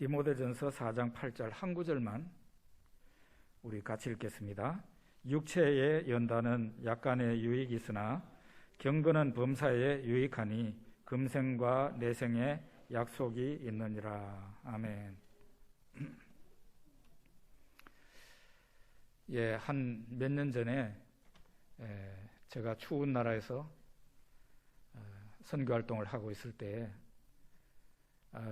디모데전서 4장 8절 한 구절만 우리 같이 읽겠습니다. 육체의 연단은 약간의 유익이 있으나 경건은 범사에 유익하니 금생과 내생에 약속이 있느니라. 아멘. 예, 한 몇 년 전에 제가 추운 나라에서 선교 활동을 하고 있을 때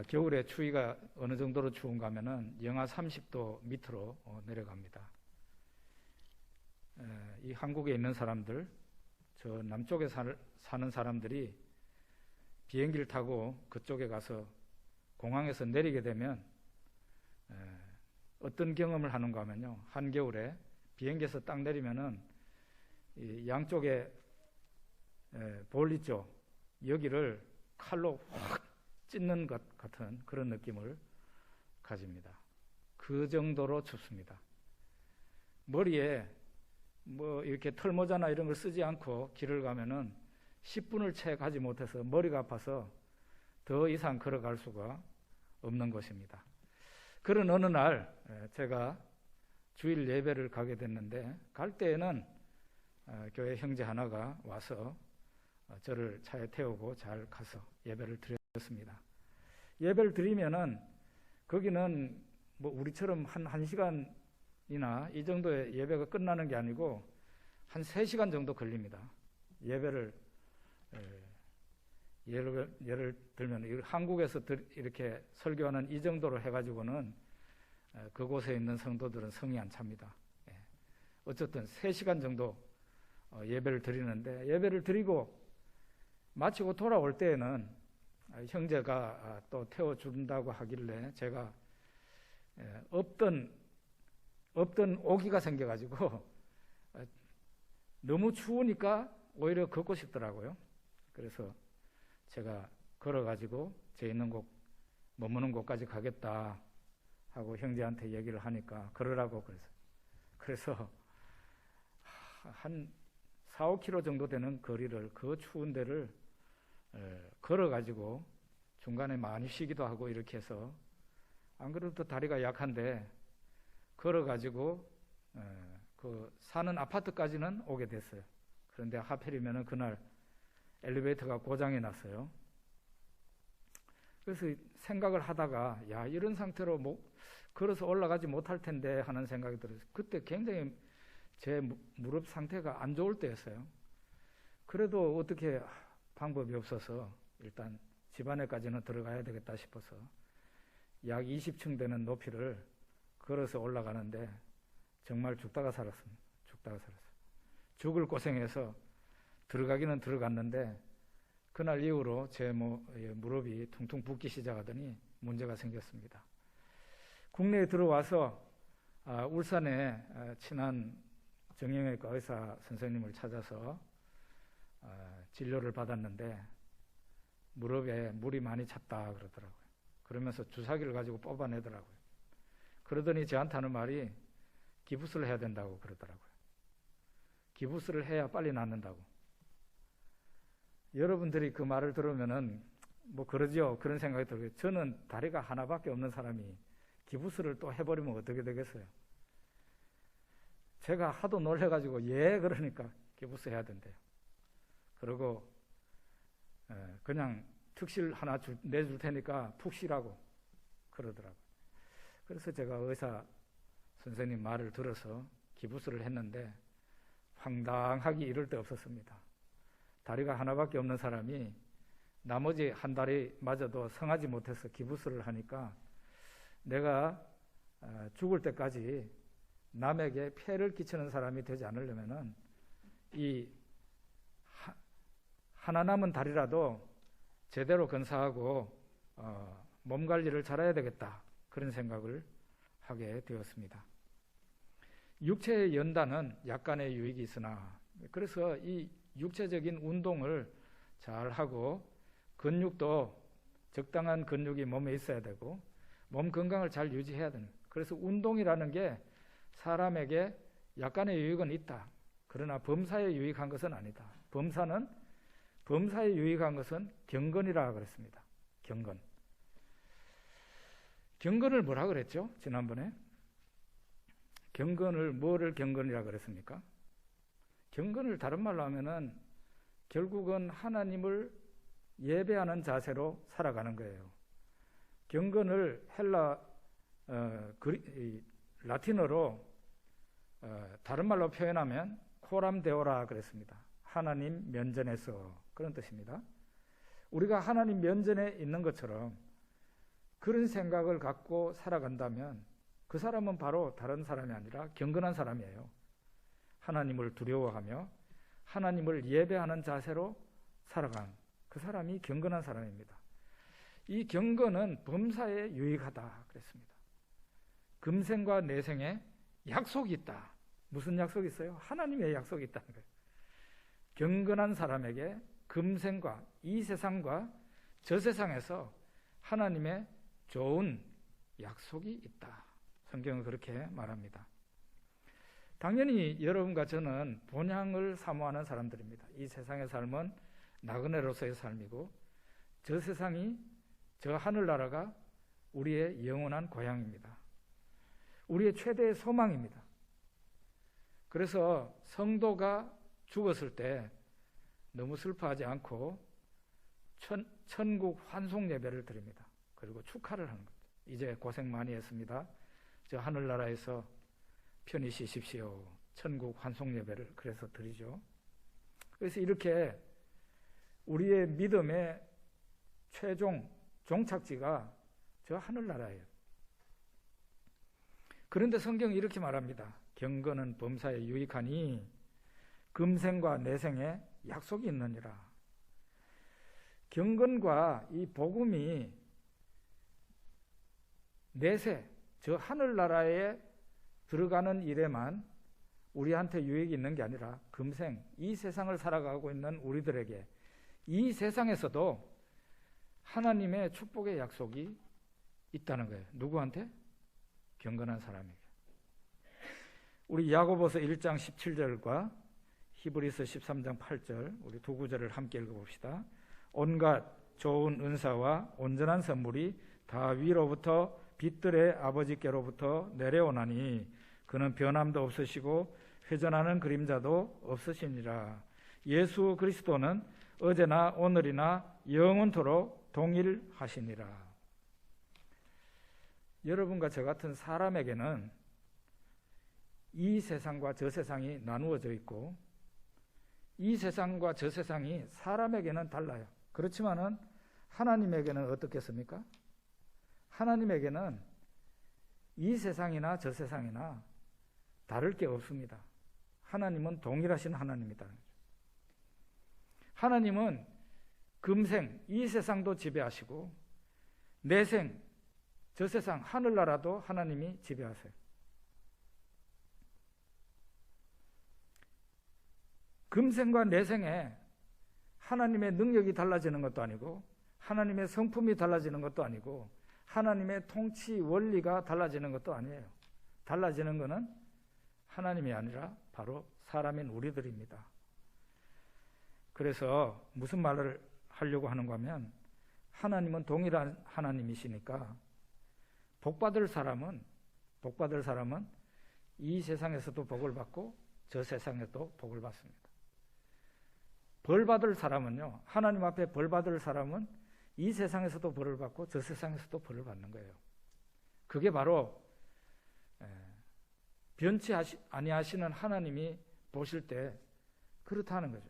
겨울에 추위가 어느 정도로 추운가 하면은 영하 30도 밑으로 내려갑니다. 이 한국에 있는 사람들, 저 남쪽에 사는 사람들이 비행기를 타고 그쪽에 가서 공항에서 내리게 되면 어떤 경험을 하는가 하면요, 한겨울에 비행기에서 딱 내리면은 이 양쪽에 볼 있죠, 여기를 칼로 확 찢는 것 같은 그런 느낌을 가집니다. 그 정도로 춥습니다. 머리에 뭐 이렇게 털모자나 이런 걸 쓰지 않고 길을 가면은 10분을 채 가지 못해서 머리가 아파서 더 이상 걸어갈 수가 없는 것입니다. 그런 어느 날 제가 주일 예배를 가게 됐는데, 갈 때에는 교회 형제 하나가 와서 저를 차에 태우고 잘 가서 예배를 드렸습니다. 예배를 드리면은 거기는 뭐 우리처럼 한 1시간이나 이 정도의 예배가 끝나는 게 아니고 한 3시간 정도 걸립니다. 예배를 예를 들면 한국에서 이렇게 설교하는 이 정도로 해가지고는 그곳에 있는 성도들은 성이 안 찹니다. 어쨌든 3시간 정도 예배를 드리는데, 예배를 드리고 마치고 돌아올 때에는 형제가 또 태워준다고 하길래 제가 없던 오기가 생겨가지고 너무 추우니까 오히려 걷고 싶더라고요. 그래서 제가 걸어가지고 제 있는 곳, 머무는 곳까지 가겠다 하고 형제한테 얘기를 하니까 그러라고 그래서 한 4-5km 정도 되는 거리를, 그 추운 데를 걸어가지고 중간에 많이 쉬기도 하고 이렇게 해서, 안 그래도 다리가 약한데 걸어가지고 그 사는 아파트까지는 오게 됐어요. 그런데 하필이면 그날 엘리베이터가 고장이 났어요. 그래서 생각을 하다가, 야, 이런 상태로 걸어서 올라가지 못할 텐데 하는 생각이 들었어요. 그때 굉장히 제 무릎 상태가 안 좋을 때였어요. 그래도 어떻게 방법이 없어서 일단 집 안에까지는 들어가야 되겠다 싶어서 약 20층 되는 높이를 걸어서 올라가는데 정말 죽다가 살았습니다. 죽을 고생해서 들어가기는 들어갔는데 그날 이후로 제 무릎이 퉁퉁 붓기 시작하더니 문제가 생겼습니다. 국내에 들어와서 울산에 친한 정형외과 의사 선생님을 찾아서 진료를 받았는데 무릎에 물이 많이 찼다 그러더라고요. 그러면서 주사기를 가지고 뽑아내더라고요. 그러더니 저한테 하는 말이 기부스를 해야 된다고 그러더라고요. 기부스를 해야 빨리 낫는다고. 여러분들이 그 말을 들으면은 그러죠, 그런 생각이 들고요. 저는 다리가 하나밖에 없는 사람이 기부스를 또 해버리면 어떻게 되겠어요? 제가 하도 놀래가지고 그러니까 기부스 해야 된대요. 그리고 그냥 특실 하나 내줄 테니까 푹 쉬라고 그러더라고요. 그래서 제가 의사 선생님 말을 들어서 기부스를 했는데 황당하기 이를 데 없었습니다. 다리가 하나밖에 없는 사람이 나머지 한 다리마저도 성하지 못해서 기부스를 하니까 내가 죽을 때까지 남에게 폐를 끼치는 사람이 되지 않으려면은 이 하나 남은 다리라도 제대로 건사하고 몸 관리를 잘해야 되겠다, 그런 생각을 하게 되었습니다. 육체의 연단은 약간의 유익이 있으나, 그래서 이 육체적인 운동을 잘 하고 근육도 적당한 근육이 몸에 있어야 되고 몸 건강을 잘 유지해야 되는, 그래서 운동이라는 게 사람에게 약간의 유익은 있다. 그러나 범사에 유익한 것은 아니다. 범사에 유익한 것은 경건이라 그랬습니다. 경건. 경건을 뭐라 그랬죠? 지난번에 경건을 뭐를 경건이라 그랬습니까? 경건을 다른 말로 하면은 결국은 하나님을 예배하는 자세로 살아가는 거예요. 경건을 라틴어로 다른 말로 표현하면 코람 데오라 그랬습니다. 하나님 면전에서, 그런 뜻입니다. 우리가 하나님 면전에 있는 것처럼 그런 생각을 갖고 살아간다면 그 사람은 바로 다른 사람이 아니라 경건한 사람이에요. 하나님을 두려워하며 하나님을 예배하는 자세로 살아간 그 사람이 경건한 사람입니다. 이 경건은 범사에 유익하다 그랬습니다. 금생과 내생에 약속이 있다. 무슨 약속이 있어요? 하나님의 약속이 있다는 거예요. 경건한 사람에게 금생과 이 세상과 저 세상에서 하나님의 좋은 약속이 있다. 성경은 그렇게 말합니다. 당연히 여러분과 저는 본향을 사모하는 사람들입니다. 이 세상의 삶은 나그네로서의 삶이고 저 세상이, 저 하늘나라가 우리의 영원한 고향입니다. 우리의 최대의 소망입니다. 그래서 성도가 죽었을 때 너무 슬퍼하지 않고 천국 환송 예배를 드립니다. 그리고 축하를 하는 거죠. 이제 고생 많이 했습니다. 저 하늘나라에서 편히 쉬십시오. 천국 환송 예배를 그래서 드리죠. 그래서 이렇게 우리의 믿음의 최종 종착지가 저 하늘나라예요. 그런데 성경이 이렇게 말합니다. 경건은 범사에 유익하니 금생과 내생에 약속이 있느니라. 경건과 이 복음이 내세, 저 하늘나라에 들어가는 일에만 우리한테 유익이 있는 게 아니라 금생, 이 세상을 살아가고 있는 우리들에게 이 세상에서도 하나님의 축복의 약속이 있다는 거예요. 누구한테? 경건한 사람에게. 우리 야고보서 1장 17절과 히브리서 13장 8절 우리 두 구절을 함께 읽어봅시다. 온갖 좋은 은사와 온전한 선물이 다 위로부터 빛들의 아버지께로부터 내려오나니 그는 변함도 없으시고 회전하는 그림자도 없으시니라. 예수 그리스도는 어제나 오늘이나 영원토록 동일하시니라. 여러분과 저 같은 사람에게는 이 세상과 저 세상이 나누어져 있고 이 세상과 저 세상이 사람에게는 달라요. 그렇지만은 하나님에게는 어떻겠습니까? 하나님에게는 이 세상이나 저 세상이나 다를 게 없습니다. 하나님은 동일하신 하나님이다. 하나님은 금생 이 세상도 지배하시고 내생 저 세상 하늘나라도 하나님이 지배하세요. 금생과 내생에 하나님의 능력이 달라지는 것도 아니고 하나님의 성품이 달라지는 것도 아니고 하나님의 통치 원리가 달라지는 것도 아니에요. 달라지는 것은 하나님이 아니라 바로 사람인 우리들입니다. 그래서 무슨 말을 하려고 하는가 하면 하나님은 동일한 하나님이시니까 복받을 사람은 이 세상에서도 복을 받고 저 세상에도 복을 받습니다. 벌받을 사람은요, 하나님 앞에 벌받을 사람은 이 세상에서도 벌을 받고 저 세상에서도 벌을 받는 거예요. 그게 바로 변치 아니하시는 하나님이 보실 때 그렇다는 거죠.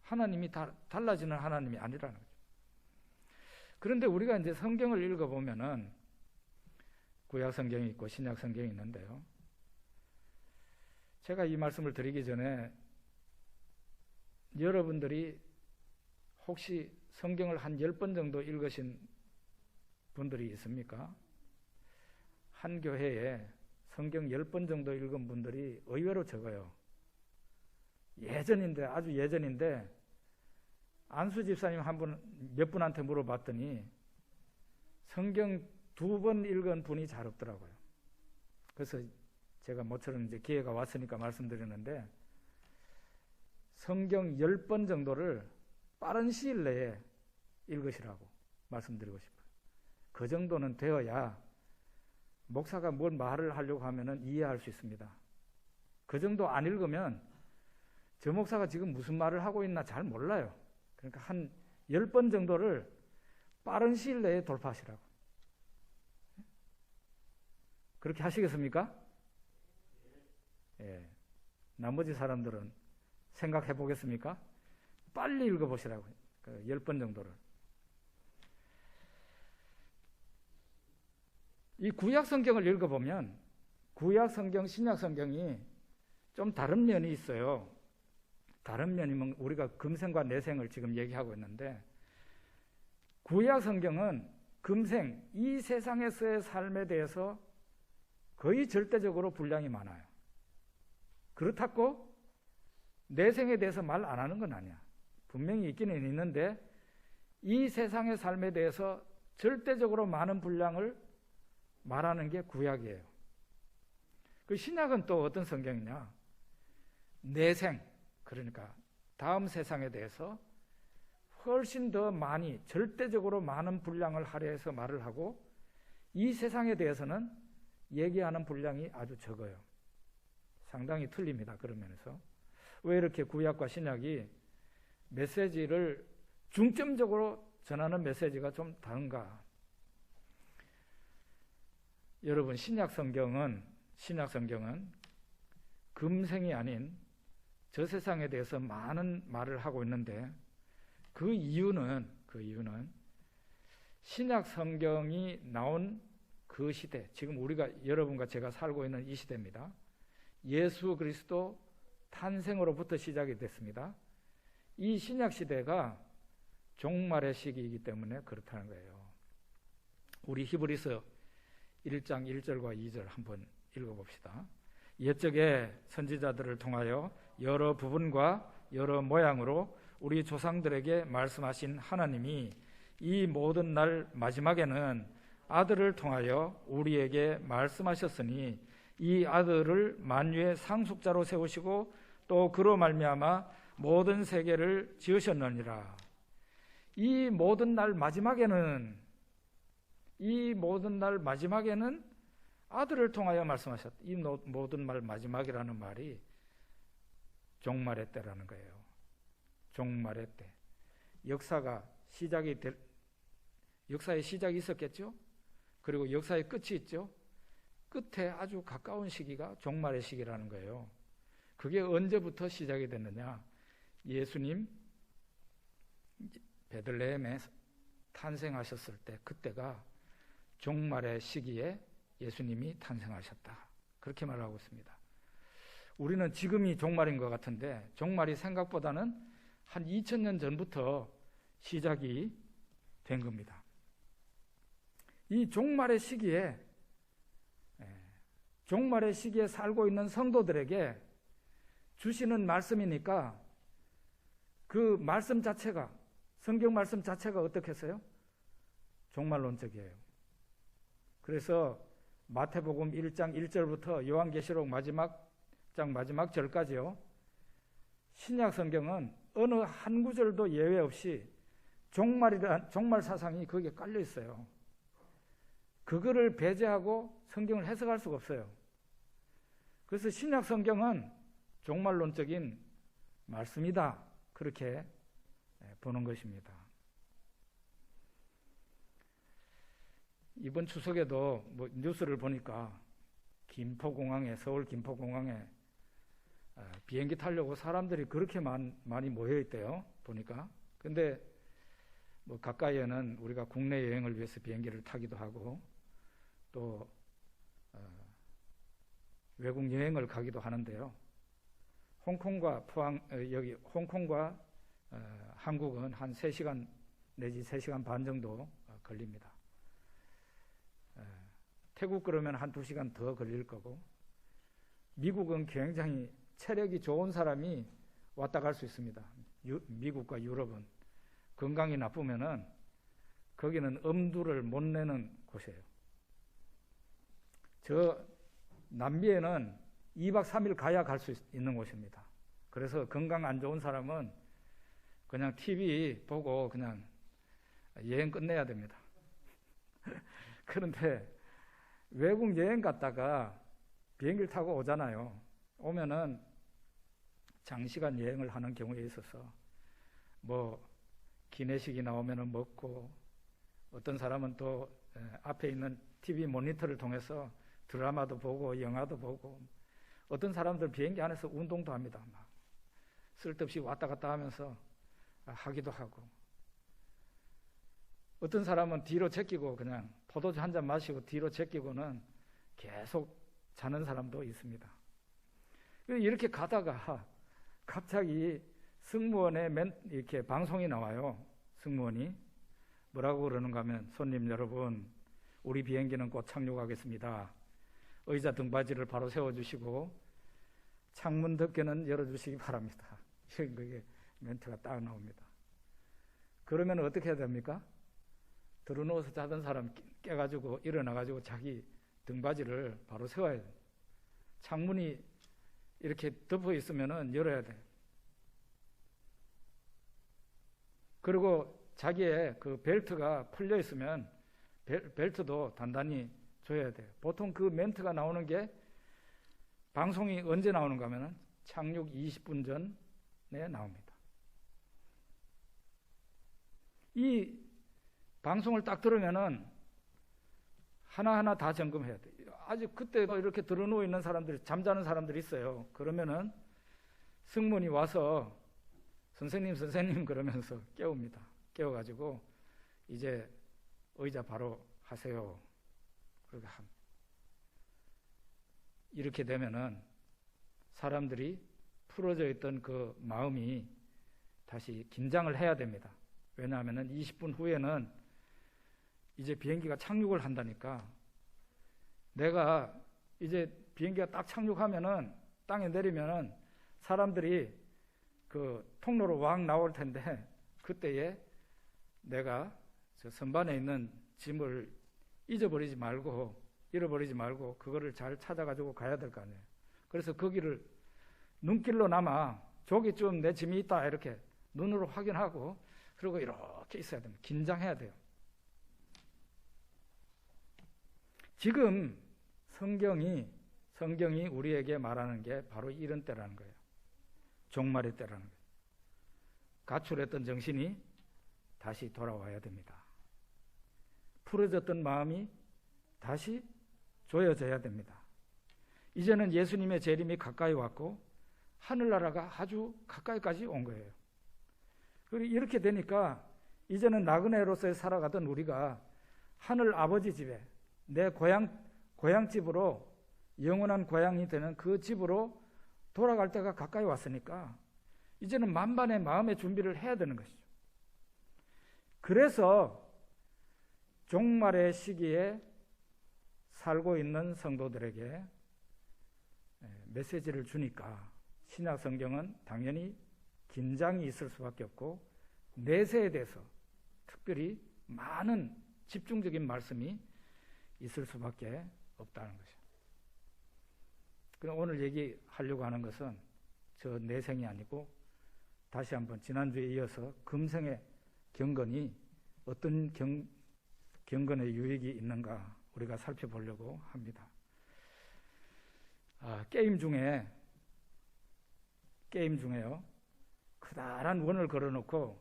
하나님이 달라지는 하나님이 아니라는 거죠. 그런데 우리가 이제 성경을 읽어보면은 구약 성경이 있고 신약 성경이 있는데요. 제가 이 말씀을 드리기 전에 여러분들이 혹시 성경을 한 10번 정도 읽으신 분들이 있습니까? 한 교회에 성경 10번 정도 읽은 분들이 의외로 적어요. 예전인데, 아주 예전인데 안수 집사님 몇 분한테 물어봤더니 성경 2번 읽은 분이 잘 없더라고요. 그래서 제가 모처럼 이제 기회가 왔으니까 말씀드리는데 성경 10번 정도를 빠른 시일 내에 읽으시라고 말씀드리고 싶어요. 그 정도는 되어야 목사가 뭘 말을 하려고 하면은 이해할 수 있습니다. 그 정도 안 읽으면 저 목사가 지금 무슨 말을 하고 있나 잘 몰라요. 그러니까 한 10번 정도를 빠른 시일 내에 돌파하시라고. 그렇게 하시겠습니까? 예. 나머지 사람들은 생각해 보겠습니까? 빨리 읽어보시라고. 10번 정도를. 이 구약 성경을 읽어보면 구약 성경, 신약 성경이 좀 다른 면이 있어요. 다른 면이면 우리가 금생과 내생을 지금 얘기하고 있는데, 구약 성경은 금생, 이 세상에서의 삶에 대해서 거의 절대적으로 분량이 많아요. 그렇다고 내생에 대해서 말 안 하는 건 아니야. 분명히 있기는 있는데 이 세상의 삶에 대해서 절대적으로 많은 분량을 말하는 게 구약이에요. 그 신약은 또 어떤 성경이냐? 내생, 그러니까 다음 세상에 대해서 훨씬 더 많이, 절대적으로 많은 분량을 할애해서 말을 하고, 이 세상에 대해서는 얘기하는 분량이 아주 적어요. 상당히 틀립니다. 그런 면에서. 왜 이렇게 구약과 신약이 메시지를 중점적으로 전하는 메시지가 좀 다른가? 여러분, 신약 성경은 금생이 아닌 저 세상에 대해서 많은 말을 하고 있는데, 그 이유는 신약 성경이 나온 그 시대, 지금 우리가 여러분과 제가 살고 있는 이 시대입니다. 예수 그리스도 탄생으로부터 시작이 됐습니다. 이 신약 시대가 종말의 시기이기 때문에 그렇다는 거예요. 우리 히브리서 1장 1절과 2절 한번 읽어봅시다. 옛적에 선지자들을 통하여 여러 부분과 여러 모양으로 우리 조상들에게 말씀하신 하나님이 이 모든 날 마지막에는 아들을 통하여 우리에게 말씀하셨으니, 이 아들을 만유의 상속자로 세우시고 또 그로 말미암아 모든 세계를 지으셨느니라. 이 모든 날 마지막에는 아들을 통하여 말씀하셨다. 이 모든 날 마지막이라는 말이 종말의 때라는 거예요. 종말의 때. 역사의 시작이 있었겠죠? 그리고 역사의 끝이 있죠? 끝에 아주 가까운 시기가 종말의 시기라는 거예요. 그게 언제부터 시작이 됐느냐? 예수님 베들레헴에 탄생하셨을 때, 그때가 종말의 시기에 예수님이 탄생하셨다. 그렇게 말하고 있습니다. 우리는 지금이 종말인 것 같은데 종말이 생각보다는 한 2000년 전부터 시작이 된 겁니다. 이 종말의 시기에 살고 있는 성도들에게 주시는 말씀이니까, 그 말씀 자체가, 성경 말씀 자체가 어떻겠어요? 종말론적이에요. 그래서 마태복음 1장 1절부터 요한계시록 마지막 장 마지막 절까지요, 신약 성경은 어느 한 구절도 예외 없이 종말 사상이 거기에 깔려 있어요. 그거를 배제하고 성경을 해석할 수가 없어요. 그래서 신약 성경은 종말론적인 말씀이다, 그렇게 보는 것입니다. 이번 추석에도 뉴스를 보니까 서울 김포공항에 비행기 타려고 사람들이 그렇게 많이 모여있대요, 보니까. 근데 가까이에는 우리가 국내 여행을 위해서 비행기를 타기도 하고 또 외국 여행을 가기도 하는데요. 홍콩과 한국은 한 3시간 내지 3시간 반 정도 걸립니다. 태국 그러면 한 2시간 더 걸릴 거고, 미국은 굉장히 체력이 좋은 사람이 왔다 갈 수 있습니다. 미국과 유럽은 건강이 나쁘면은 거기는 엄두를 못 내는 곳이에요. 저 남미에는 2박 3일 가야 갈 수 있는 곳입니다. 그래서 건강 안 좋은 사람은 그냥 TV 보고 그냥 여행 끝내야 됩니다. 그런데 외국 여행 갔다가 비행기를 타고 오잖아요. 오면은 장시간 여행을 하는 경우에 있어서 뭐 기내식이 나오면은 먹고, 어떤 사람은 또 앞에 있는 TV 모니터를 통해서 드라마도 보고 영화도 보고, 어떤 사람들 비행기 안에서 운동도 합니다. 막 쓸데없이 왔다 갔다 하면서 하기도 하고, 어떤 사람은 뒤로 제끼고 그냥 포도주 한 잔 마시고 뒤로 제끼고는 계속 자는 사람도 있습니다. 이렇게 가다가 갑자기 승무원의 이렇게 방송이 나와요. 승무원이 뭐라고 그러는가 하면, 손님 여러분, 우리 비행기는 곧 착륙하겠습니다. 의자 등받이를 바로 세워주시고 창문 덮개는 열어주시기 바랍니다. 이게 멘트가 딱 나옵니다. 그러면 어떻게 해야 됩니까? 들어누워서 자던 사람 깨가지고 일어나가지고 자기 등받이를 바로 세워야 돼요. 창문이 이렇게 덮어 있으면은 열어야 돼요. 그리고 자기의 그 벨트가 풀려 있으면 벨트도 단단히 줘야 돼요. 보통 그 멘트가 나오는 게, 방송이 언제 나오는가 하면은 착륙 20분 전에 나옵니다. 이 방송을 딱 들으면은 하나하나 다 점검해야 돼요. 아직 그때 이렇게 들어누워 있는 사람들이, 잠자는 사람들이 있어요. 그러면은 승무원이 와서 선생님 그러면서 깨웁니다. 깨워가지고 이제 의자 바로 하세요. 그렇게 합니다. 이렇게 되면은 사람들이 풀어져 있던 그 마음이 다시 긴장을 해야 됩니다. 왜냐하면은 20분 후에는 이제 비행기가 착륙을 한다니까, 내가 이제 비행기가 딱 착륙하면은 땅에 내리면은 사람들이 그 통로로 왕 나올 텐데, 그때에 내가 저 선반에 있는 짐을 잃어버리지 말고 그거를 잘 찾아가지고 가야 될 거 아니에요. 그래서 거기를 눈길로나마 저기쯤 내 짐이 있다 이렇게 눈으로 확인하고, 그리고 이렇게 있어야 됩니다. 긴장해야 돼요. 지금 성경이 우리에게 말하는 게 바로 이런 때라는 거예요. 종말의 때라는 거예요. 가출했던 정신이 다시 돌아와야 됩니다. 풀어졌던 마음이 다시 조여져야 됩니다. 이제는 예수님의 재림이 가까이 왔고 하늘나라가 아주 가까이까지 온 거예요. 그리고 이렇게 되니까 이제는 나그네로서 살아가던 우리가 하늘 아버지 집에, 내 고향집으로, 영원한 고향이 되는 그 집으로 돌아갈 때가 가까이 왔으니까 이제는 만반의 마음의 준비를 해야 되는 것이죠. 그래서 종말의 시기에 살고 있는 성도들에게 메시지를 주니까 신약 성경은 당연히 긴장이 있을 수밖에 없고, 내세에 대해서 특별히 많은 집중적인 말씀이 있을 수밖에 없다는 것이죠. 그럼 오늘 얘기하려고 하는 것은 저 내생이 아니고, 다시 한번 지난주에 이어서 금생의 경건이 어떤 경건의 유익이 있는가 우리가 살펴보려고 합니다. 게임 중에요, 커다란 원을 걸어놓고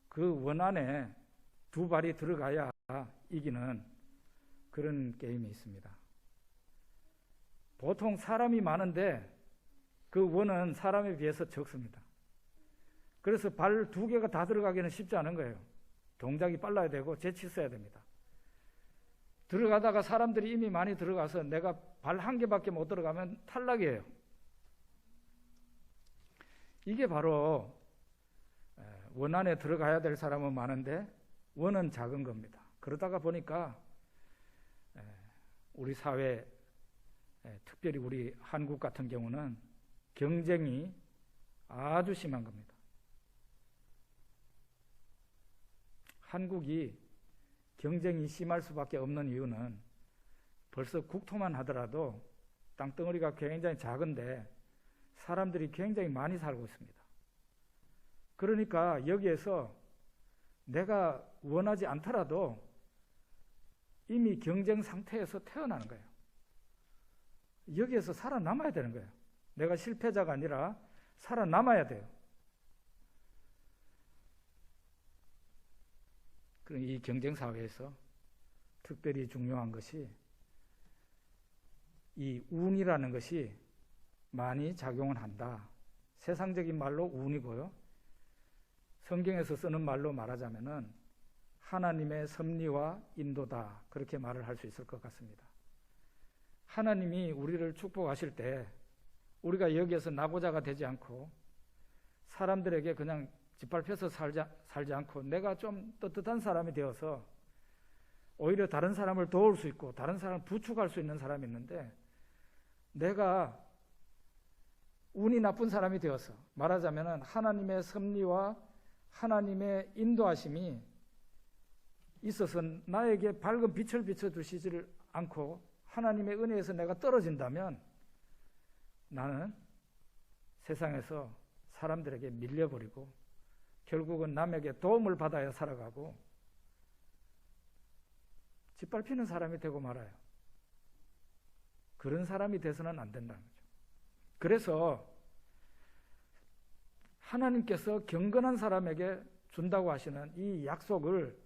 그 원 안에 두 발이 들어가야 이기는 그런 게임이 있습니다. 보통 사람이 많은데 그 원은 사람에 비해서 적습니다. 그래서 발 두 개가 다 들어가기는 쉽지 않은 거예요. 동작이 빨라야 되고 재치 있어야 됩니다. 들어가다가 사람들이 이미 많이 들어가서 내가 발 한 개밖에 못 들어가면 탈락이에요. 이게 바로 원 안에 들어가야 될 사람은 많은데 원은 작은 겁니다. 그러다가 보니까 우리 사회, 특별히 우리 한국 같은 경우는 경쟁이 아주 심한 겁니다. 한국이 경쟁이 심할 수밖에 없는 이유는 벌써 국토만 하더라도 땅덩어리가 굉장히 작은데 사람들이 굉장히 많이 살고 있습니다. 그러니까 여기에서 내가 원하지 않더라도 이미 경쟁 상태에서 태어나는 거예요. 여기에서 살아남아야 되는 거예요. 내가 실패자가 아니라 살아남아야 돼요. 그럼 이 경쟁 사회에서 특별히 중요한 것이 이 운이라는 것이 많이 작용을 한다. 세상적인 말로 운이고요. 성경에서 쓰는 말로 말하자면은 하나님의 섭리와 인도다. 그렇게 말을 할 수 있을 것 같습니다. 하나님이 우리를 축복하실 때 우리가 여기에서 나고자가 되지 않고 사람들에게 그냥 짓밟혀서 살지 않고 내가 좀 떳떳한 사람이 되어서 오히려 다른 사람을 도울 수 있고 다른 사람을 부축할 수 있는 사람이 있는데 내가 운이 나쁜 사람이 되어서 말하자면 하나님의 섭리와 하나님의 인도하심이 있어서 나에게 밝은 빛을 비춰주시지를 않고 하나님의 은혜에서 내가 떨어진다면 나는 세상에서 사람들에게 밀려버리고 결국은 남에게 도움을 받아야 살아가고 짓밟히는 사람이 되고 말아요. 그런 사람이 돼서는 안 된다는 거죠. 그래서 하나님께서 경건한 사람에게 준다고 하시는 이 약속을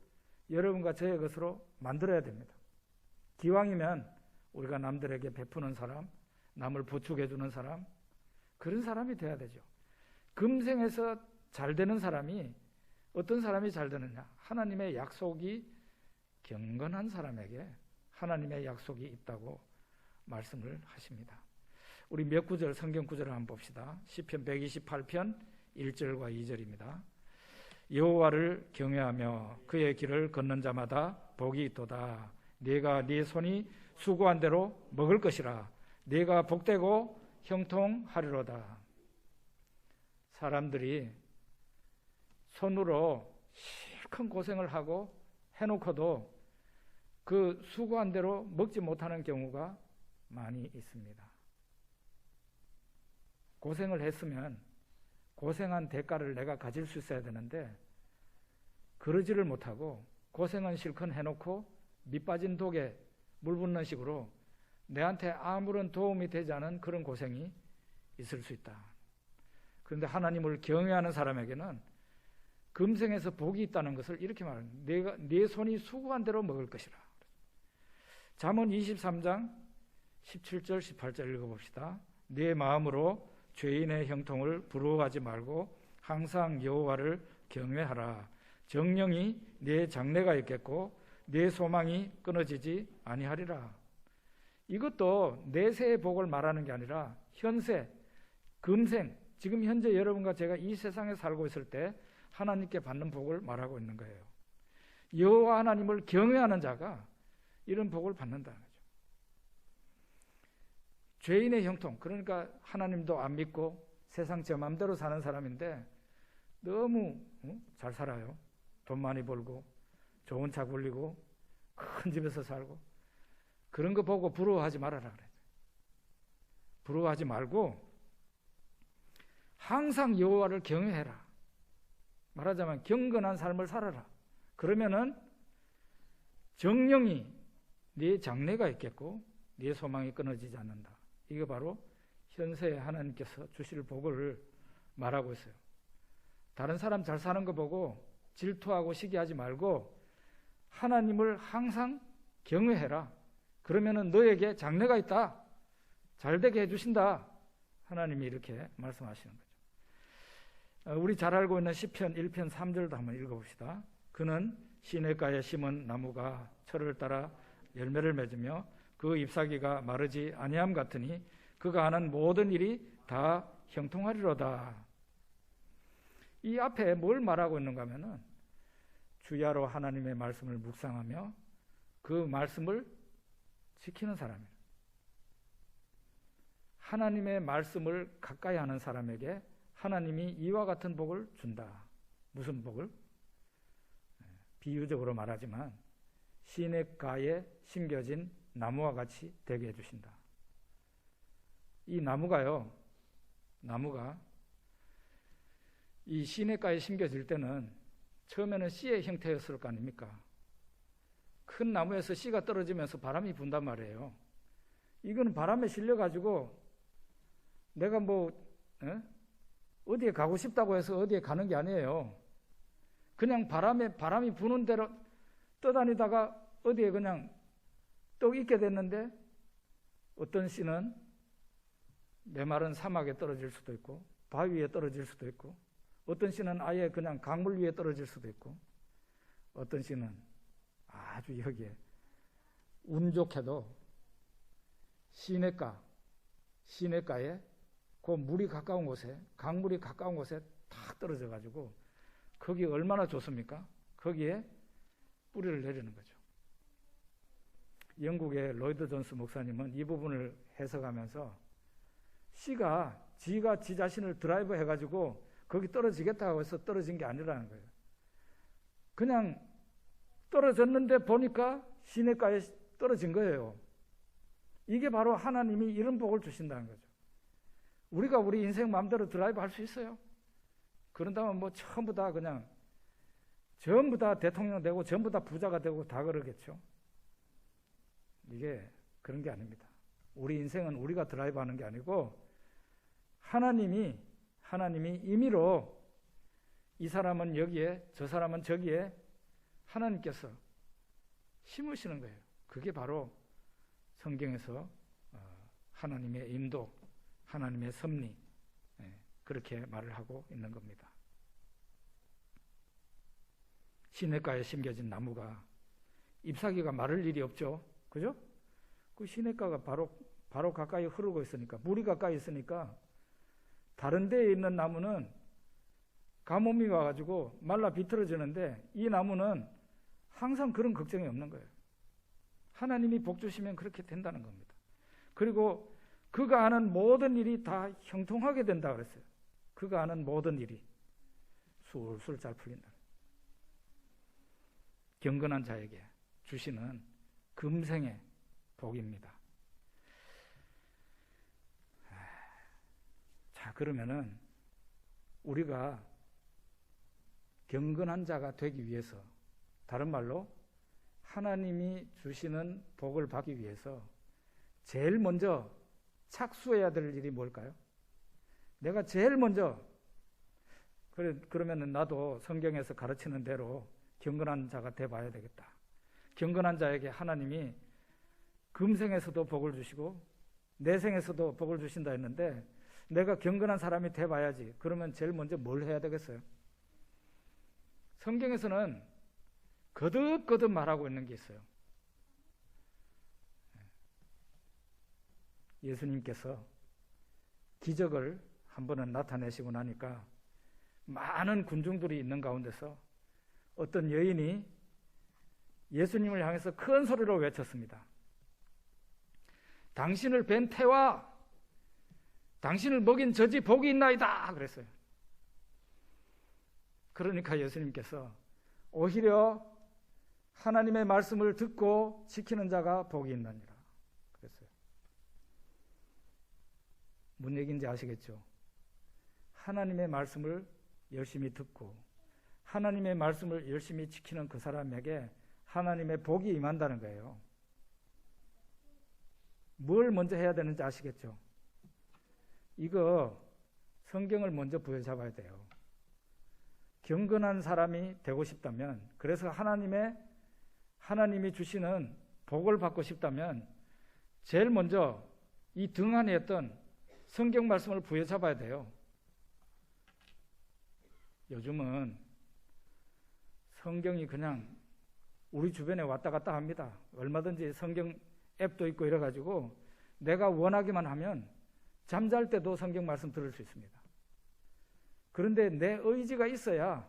여러분과 저의 것으로 만들어야 됩니다. 기왕이면 우리가 남들에게 베푸는 사람, 남을 부축해주는 사람, 그런 사람이 돼야 되죠. 금생에서 잘 되는 사람이 어떤 사람이 잘 되느냐? 하나님의 약속이 경건한 사람에게 하나님의 약속이 있다고 말씀을 하십니다. 우리 몇 구절 성경 구절을 한번 봅시다. 시편 128편 1절과 2절입니다. 여호와를 경외하며 그의 길을 걷는 자마다 복이 있도다. 네가 네 손이 수고한 대로 먹을 것이라. 네가 복되고 형통하리로다. 사람들이 손으로 실컷 고생을 하고 해놓고도 그 수고한 대로 먹지 못하는 경우가 많이 있습니다. 고생을 했으면 고생한 대가를 내가 가질 수 있어야 되는데 그러지를 못하고 고생은 실컷 해놓고 밑빠진 독에 물 붓는 식으로 내한테 아무런 도움이 되지 않은 그런 고생이 있을 수 있다. 그런데 하나님을 경외하는 사람에게는 금생에서 복이 있다는 것을 이렇게 말합니다. 네 손이 수고한 대로 먹을 것이라. 잠언 23장 17절 18절 읽어봅시다. 네 마음으로 죄인의 형통을 부러워하지 말고 항상 여호와를 경외하라. 정령이 네 장래가 있겠고 네 소망이 끊어지지 아니하리라. 이것도 내세의 복을 말하는 게 아니라 현세, 금생, 지금 현재 여러분과 제가 이 세상에 살고 있을 때 하나님께 받는 복을 말하고 있는 거예요. 여호와 하나님을 경외하는 자가 이런 복을 받는다는 거죠. 죄인의 형통, 그러니까 하나님도 안 믿고 세상 제 마음대로 사는 사람인데 너무 잘 살아요. 돈 많이 벌고 좋은 차 굴리고 큰 집에서 살고 그런 거 보고 부러워하지 말아라 그래요. 부러워하지 말고 항상 여호와를 경외해라. 말하자면 경건한 삶을 살아라. 그러면은 정령이 네 장래가 있겠고 네 소망이 끊어지지 않는다. 이게 바로 현세에 하나님께서 주실 복을 말하고 있어요. 다른 사람 잘 사는 거 보고 질투하고 시기하지 말고 하나님을 항상 경외해라. 그러면은 너에게 장래가 있다. 잘 되게 해주신다. 하나님이 이렇게 말씀하시는 거죠. 우리 잘 알고 있는 시편 1편 3절도 한번 읽어봅시다. 그는 시냇가에 심은 나무가 철을 따라 열매를 맺으며 그 잎사귀가 마르지 아니함 같으니 그가 하는 모든 일이 다 형통하리로다. 이 앞에 뭘 말하고 있는가 하면은 주야로 하나님의 말씀을 묵상하며 그 말씀을 지키는 사람이에요. 하나님의 말씀을 가까이 하는 사람에게 하나님이 이와 같은 복을 준다. 무슨 복을? 비유적으로 말하지만 시냇가에 심겨진 나무와 같이 되게 해주신다. 이 나무가 이 시냇가에 심겨질 때는 처음에는 씨의 형태였을 거 아닙니까? 큰 나무에서 씨가 떨어지면서 바람이 분단 말이에요. 이거는 바람에 실려가지고 내가 어디에 가고 싶다고 해서 어디에 가는 게 아니에요. 그냥 바람이 부는 대로 떠다니다가 어디에 그냥 떡 있게 됐는데, 어떤 씨는 메마른 사막에 떨어질 수도 있고 바위 위에 떨어질 수도 있고, 어떤 씨는 아예 그냥 강물 위에 떨어질 수도 있고, 어떤 씨는 아주 여기에 운 좋게도 시냇가에 그 물이 가까운 곳에, 강물이 가까운 곳에 탁 떨어져 가지고 거기 얼마나 좋습니까? 거기에 뿌리를 내리는 거죠. 영국의 로이드 존스 목사님은 이 부분을 해석하면서 씨가 지가 지 자신을 드라이브 해가지고 거기 떨어지겠다고 해서 떨어진 게 아니라는 거예요. 그냥 떨어졌는데 보니까 시냇가에 떨어진 거예요. 이게 바로 하나님이 이런 복을 주신다는 거죠. 우리가 우리 인생 마음대로 드라이브 할 수 있어요. 그런다면 전부 다 대통령 되고 전부 다 부자가 되고 다 그러겠죠. 이게 그런 게 아닙니다. 우리 인생은 우리가 드라이브 하는 게 아니고 하나님이 임의로 이 사람은 여기에 저 사람은 저기에 하나님께서 심으시는 거예요. 그게 바로 성경에서 하나님의 인도, 하나님의 섭리, 그렇게 말을 하고 있는 겁니다. 시냇가에 심겨진 나무가 잎사귀가 마를 일이 없죠. 그죠? 그 시냇가가 바로 가까이 흐르고 있으니까, 물이 가까이 있으니까 다른 데에 있는 나무는 가뭄이 와가지고 말라 비틀어지는데 이 나무는 항상 그런 걱정이 없는 거예요. 하나님이 복 주시면 그렇게 된다는 겁니다. 그리고 그가 하는 모든 일이 다 형통하게 된다 그랬어요. 그가 하는 모든 일이 술술 잘 풀린다. 경건한 자에게 주시는 금생의 복입니다. 자, 그러면은 우리가 경건한 자가 되기 위해서, 다른 말로 하나님이 주시는 복을 받기 위해서 제일 먼저 착수해야 될 일이 뭘까요? 내가 제일 먼저, 그러면 나도 성경에서 가르치는 대로 경건한 자가 돼봐야 되겠다. 경건한 자에게 하나님이 금생에서도 복을 주시고 내생에서도 복을 주신다 했는데, 내가 경건한 사람이 돼봐야지. 그러면 제일 먼저 뭘 해야 되겠어요? 성경에서는 거듭거듭 말하고 있는 게 있어요. 예수님께서 기적을 한 번은 나타내시고 나니까 많은 군중들이 있는 가운데서 어떤 여인이 예수님을 향해서 큰 소리로 외쳤습니다. 당신을 뵌 태와 당신을 먹인 저지 복이 있나이다 그랬어요. 그러니까 예수님께서 오히려 하나님의 말씀을 듣고 지키는 자가 복이 있느니라 그랬어요. 뭔 얘기인지 아시겠죠? 하나님의 말씀을 열심히 듣고 하나님의 말씀을 열심히 지키는 그 사람에게 하나님의 복이 임한다는 거예요. 뭘 먼저 해야 되는지 아시겠죠? 이거 성경을 먼저 부여잡아야 돼요. 경건한 사람이 되고 싶다면, 그래서 하나님이 주시는 복을 받고 싶다면 제일 먼저 이 등 안에 있던 성경 말씀을 부여잡아야 돼요. 요즘은 성경이 그냥 우리 주변에 왔다 갔다 합니다. 얼마든지 성경 앱도 있고 이래가지고 내가 원하기만 하면 잠잘 때도 성경 말씀 들을 수 있습니다. 그런데 내 의지가 있어야,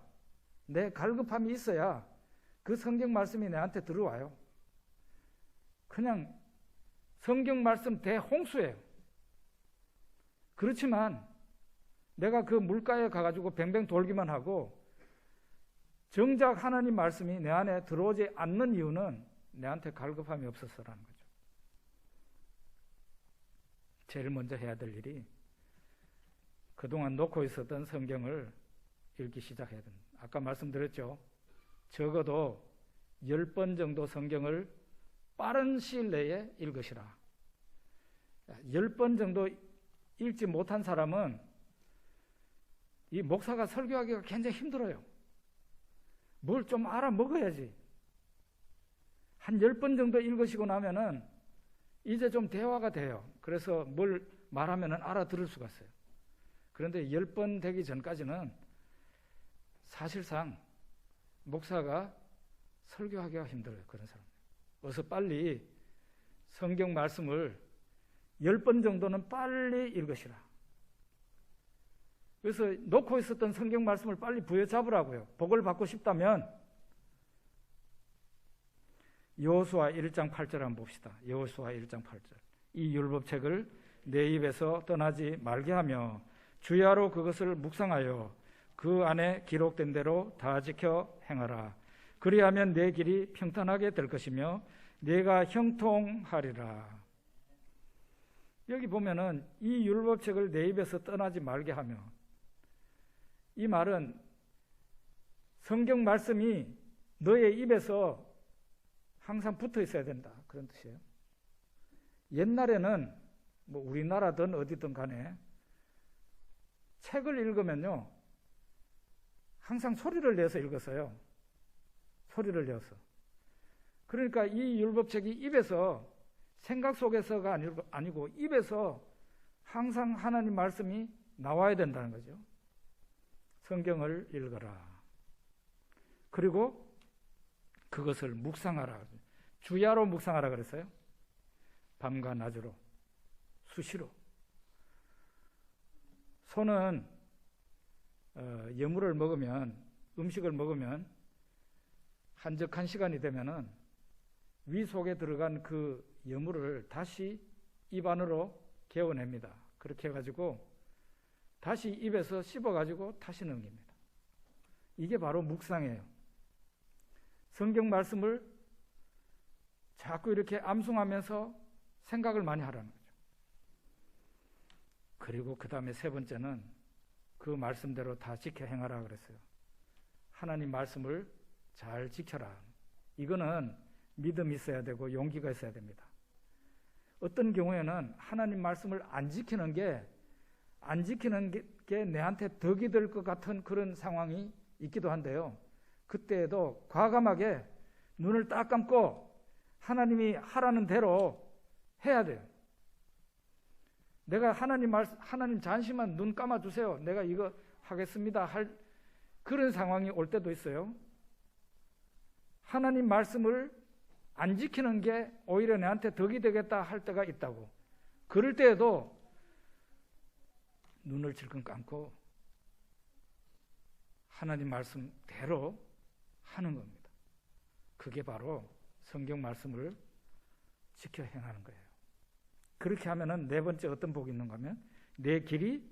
내 갈급함이 있어야 그 성경 말씀이 내한테 들어와요. 그냥 성경 말씀 대홍수예요. 그렇지만 내가 그 물가에 가가지고 뱅뱅 돌기만 하고 정작 하나님 말씀이 내 안에 들어오지 않는 이유는 내한테 갈급함이 없어서라는 거죠. 제일 먼저 해야 될 일이 그동안 놓고 있었던 성경을 읽기 시작해야 됩니다. 아까 말씀드렸죠. 적어도 10번 정도 성경을 빠른 시일 내에 읽으시라. 10번 정도 읽지 못한 사람은 이 목사가 설교하기가 굉장히 힘들어요. 뭘 좀 알아먹어야지. 한 10번 정도 읽으시고 나면은 이제 좀 대화가 돼요. 그래서 뭘 말하면은 알아들을 수가 있어요. 그런데 10번 되기 전까지는 사실상 목사가 설교하기가 힘들어요. 그런 사람. 어서 빨리 성경 말씀을 10번 정도는 빨리 읽으시라. 그래서 놓고 있었던 성경 말씀을 빨리 부여잡으라고요. 복을 받고 싶다면 여호수아 1장 8절 한번 봅시다. 여호수아 1장 8절. 이 율법책을 내 입에서 떠나지 말게 하며 주야로 그것을 묵상하여 그 안에 기록된 대로 다 지켜 행하라. 그리하면 내 길이 평탄하게 될 것이며 내가 형통하리라. 여기 보면은 이 율법책을 내 입에서 떠나지 말게 하며, 이 말은 성경 말씀이 너의 입에서 항상 붙어 있어야 된다, 그런 뜻이에요. 옛날에는 뭐 우리나라든 어디든 간에 책을 읽으면요 항상 소리를 내서 읽었어요. 소리를 내서. 그러니까 이 율법책이 입에서, 생각 속에서가 아니고 입에서 항상 하나님 말씀이 나와야 된다는 거죠. 성경을 읽어라. 그리고 그것을 묵상하라. 주야로 묵상하라 그랬어요. 밤과 낮으로, 수시로. 소는 여물을 먹으면, 음식을 먹으면 한적한 시간이 되면은 위 속에 들어간 그 여물을 다시 입 안으로 개어냅니다. 그렇게 해가지고 다시 입에서 씹어가지고 다시 넘깁니다. 이게 바로 묵상이에요. 성경 말씀을 자꾸 이렇게 암송하면서 생각을 많이 하라는 거죠. 그리고 그 다음에 세 번째는 그 말씀대로 다 지켜 행하라 그랬어요. 하나님 말씀을 잘 지켜라. 이거는 믿음이 있어야 되고 용기가 있어야 됩니다. 어떤 경우에는 하나님 말씀을 안 지키는 게 내한테 덕이 될 것 같은 그런 상황이 있기도 한데요. 그때에도 과감하게 눈을 딱 감고 하나님이 하라는 대로 해야 돼요. 내가 하나님 잠시만 눈 감아주세요. 내가 이거 하겠습니다. 할 그런 상황이 올 때도 있어요. 하나님 말씀을 안 지키는 게 오히려 내한테 덕이 되겠다 할 때가 있다고. 그럴 때에도 눈을 질끈 감고 하나님 말씀대로 하는 겁니다. 그게 바로 성경 말씀을 지켜 행하는 거예요. 그렇게 하면은 네 번째 어떤 복이 있는가 하면 내 길이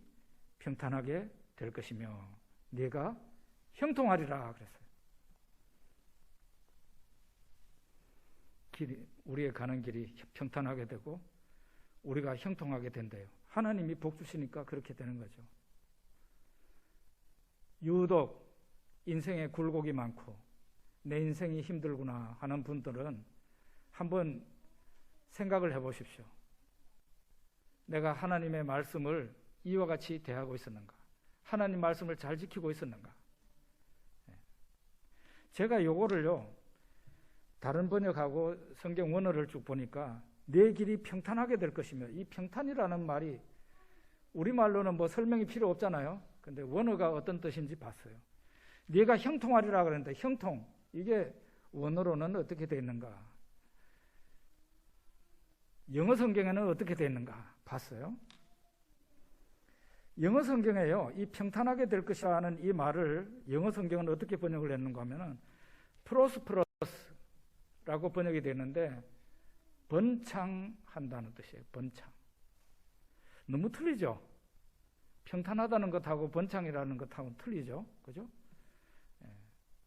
평탄하게 될 것이며 네가 형통하리라 그랬어요. 우리의 가는 길이 평탄하게 되고 우리가 형통하게 된대요. 하나님이 복 주시니까 그렇게 되는 거죠. 유독 인생에 굴곡이 많고 내 인생이 힘들구나 하는 분들은 한번 생각을 해보십시오. 내가 하나님의 말씀을 이와 같이 대하고 있었는가? 하나님 말씀을 잘 지키고 있었는가? 제가 요거를요 다른 번역하고 성경 원어를 쭉 보니까 내 길이 평탄하게 될 것이며, 이 평탄이라는 말이 우리말로는 뭐 설명이 필요 없잖아요. 근데 원어가 어떤 뜻인지 봤어요. 네가 형통하리라 그랬는데 형통, 이게 원어로는 어떻게 되어 있는가? 영어 성경에는 어떻게 되어 있는가? 봤어요. 영어 성경에요, 이 평탄하게 될 것이라는 이 말을 영어 성경은 어떻게 번역을 했는가 하면은 프로스퍼러스라고 번역이 되는데 번창한다는 뜻이에요. 번창. 너무 틀리죠? 평탄하다는 것하고 번창이라는 것하고는 틀리죠? 그죠?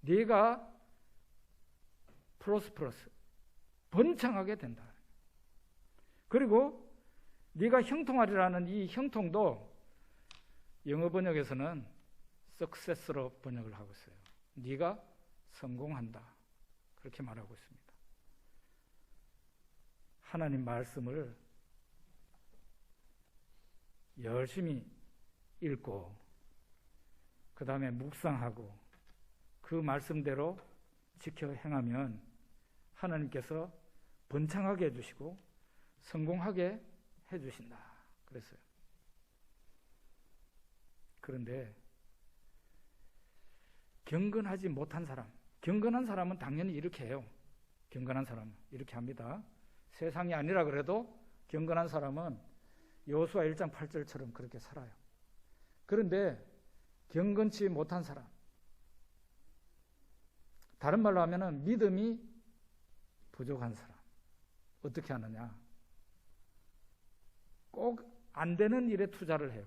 네가 프로스퍼러스, 번창하게 된다. 그리고 네가 형통하리라는 이 형통도 영어 번역에서는 success로 번역을 하고 있어요. 네가 성공한다. 그렇게 말하고 있습니다. 하나님 말씀을 열심히 읽고 그 다음에 묵상하고 그 말씀대로 지켜 행하면 하나님께서 번창하게 해주시고 성공하게 해주신다 그랬어요. 그런데 경건하지 못한 사람, 경건한 사람은 당연히 이렇게 해요. 경건한 사람은 이렇게 합니다. 세상이 아니라 그래도 경건한 사람은 여호수아 1장 8절처럼 그렇게 살아요. 그런데 경건치 못한 사람, 다른 말로 하면은 믿음이 부족한 사람 어떻게 하느냐? 꼭 안 되는 일에 투자를 해요.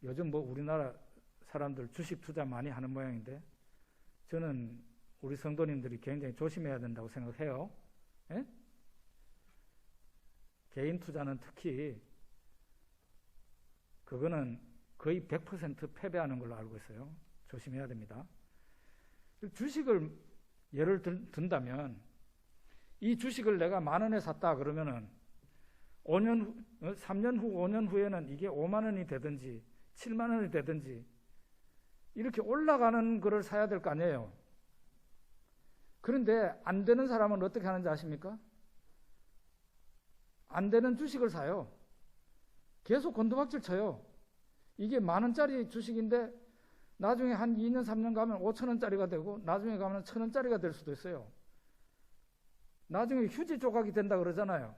요즘 뭐 우리나라 사람들 주식 투자 많이 하는 모양인데 저는 우리 성도님들이 굉장히 조심해야 된다고 생각해요. 예? 개인 투자는 특히 그거는 거의 100% 패배하는 걸로 알고 있어요. 조심해야 됩니다. 주식을 예를 든다면 이 주식을 내가 10,000원에 샀다 그러면은 3년 후, 5년 후에는 이게 5만 원이 되든지 7만 원이 되든지 이렇게 올라가는 거를 사야 될 거 아니에요. 그런데 안 되는 사람은 어떻게 하는지 아십니까? 안 되는 주식을 사요. 계속 곤두박질 쳐요. 이게 10,000원짜리 주식인데 나중에 한 2년, 3년 가면 5,000원짜리가 되고 나중에 가면 1,000원짜리가 될 수도 있어요. 나중에 휴지 조각이 된다 그러잖아요.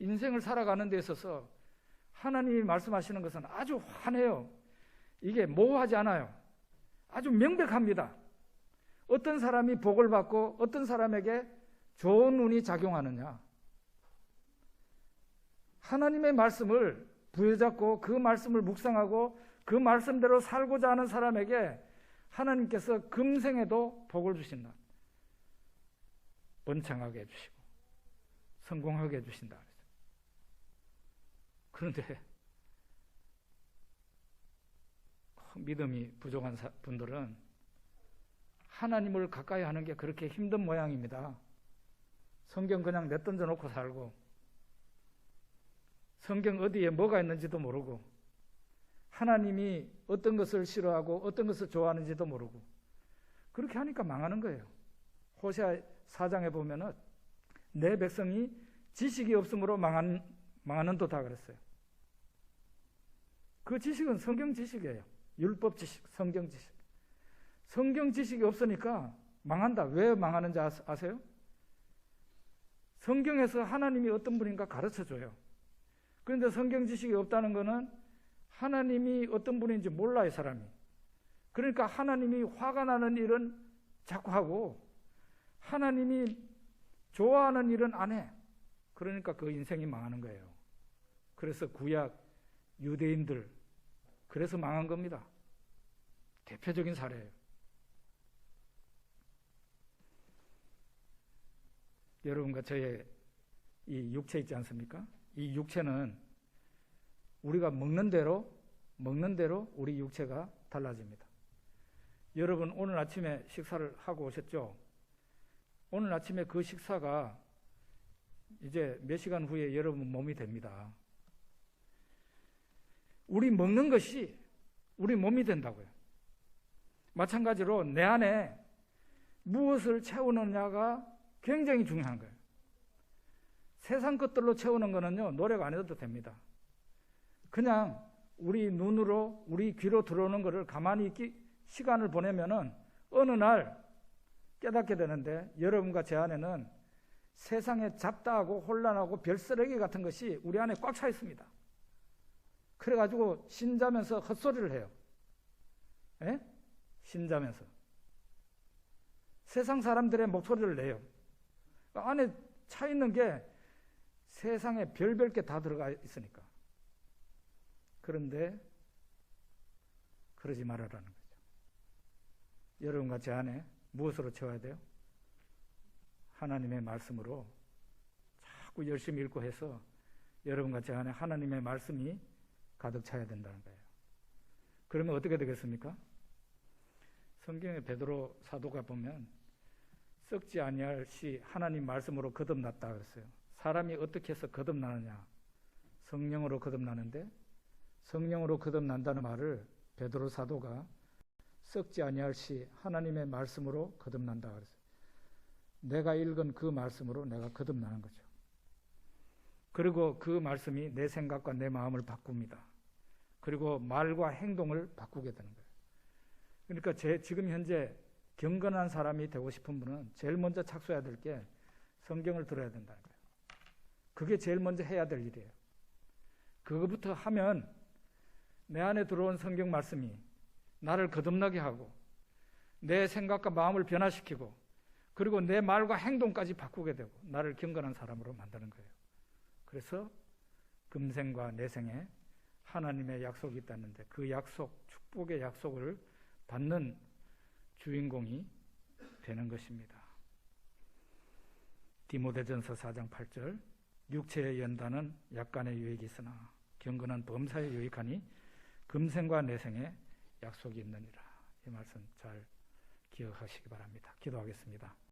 인생을 살아가는 데 있어서 하나님이 말씀하시는 것은 아주 환해요. 이게 모호하지 않아요. 아주 명백합니다. 어떤 사람이 복을 받고 어떤 사람에게 좋은 운이 작용하느냐. 하나님의 말씀을 부여잡고 그 말씀을 묵상하고 그 말씀대로 살고자 하는 사람에게 하나님께서 금생에도 복을 주신다. 번창하게 해주시고 성공하게 해주신다. 그런데 믿음이 부족한 분들은 하나님을 가까이 하는 게 그렇게 힘든 모양입니다. 성경 그냥 내던져 놓고 살고 성경 어디에 뭐가 있는지도 모르고 하나님이 어떤 것을 싫어하고 어떤 것을 좋아하는지도 모르고 그렇게 하니까 망하는 거예요. 호세아 4장에 보면은 내 백성이 지식이 없으므로 망하는 도다 그랬어요. 그 지식은 성경 지식이에요. 율법 지식, 성경 지식. 성경 지식이 없으니까 망한다. 왜 망하는지 아세요? 성경에서 하나님이 어떤 분인가 가르쳐줘요. 그런데 성경 지식이 없다는 것은 하나님이 어떤 분인지 몰라, 이 사람이. 그러니까 하나님이 화가 나는 일은 자꾸 하고 하나님이 좋아하는 일은 안 해. 그러니까 그 인생이 망하는 거예요. 그래서 구약 유대인들 그래서 망한 겁니다. 대표적인 사례예요. 여러분과 저의 이 육체 있지 않습니까? 이 육체는 우리가 먹는 대로 우리 육체가 달라집니다. 여러분 오늘 아침에 식사를 하고 오셨죠? 오늘 아침에 그 식사가 이제 몇 시간 후에 여러분 몸이 됩니다. 우리 먹는 것이 우리 몸이 된다고요. 마찬가지로 내 안에 무엇을 채우느냐가 굉장히 중요한 거예요. 세상 것들로 채우는 거는요, 노력 안 해도 됩니다. 그냥 우리 눈으로, 우리 귀로 들어오는 것을 가만히 시간을 보내면은 어느 날 깨닫게 되는데 여러분과 제 안에는 세상에 잡다하고 혼란하고 별쓰레기 같은 것이 우리 안에 꽉 차 있습니다. 그래가지고 신자면서 헛소리를 해요. 예? 신자면서. 세상 사람들의 목소리를 내요. 안에 차 있는 게 세상에 별별 게 다 들어가 있으니까. 그런데 그러지 말아라는 거죠. 여러분과 제 안에 무엇으로 채워야 돼요? 하나님의 말씀으로 자꾸 열심히 읽고 해서 여러분과 제 안에 하나님의 말씀이 가득 차야 된다는 거예요. 그러면 어떻게 되겠습니까? 성경에 베드로 사도가 보면 썩지 아니할 씨 하나님 말씀으로 거듭났다 그랬어요. 사람이 어떻게 해서 거듭나느냐? 성령으로 거듭나는데, 성령으로 거듭난다는 말을 베드로 사도가 썩지 아니할 씨 하나님의 말씀으로 거듭난다 그랬어요. 내가 읽은 그 말씀으로 내가 거듭나는 거죠. 그리고 그 말씀이 내 생각과 내 마음을 바꿉니다. 그리고 말과 행동을 바꾸게 되는 거예요. 그러니까 지금 현재 경건한 사람이 되고 싶은 분은 제일 먼저 착수해야 될 게 성경을 들어야 된다는 거예요. 그게 제일 먼저 해야 될 일이에요. 그거부터 하면 내 안에 들어온 성경 말씀이 나를 거듭나게 하고 내 생각과 마음을 변화시키고 그리고 내 말과 행동까지 바꾸게 되고 나를 경건한 사람으로 만드는 거예요. 그래서 금생과 내생에 하나님의 약속이 있다는데 그 약속, 축복의 약속을 받는 주인공이 되는 것입니다. 디모데전서 4장 8절 육체의 연단은 약간의 유익이 있으나 경건한 범사에 유익하니 금생과 내생에 약속이 있느니라. 이 말씀 잘 기억하시기 바랍니다. 기도하겠습니다.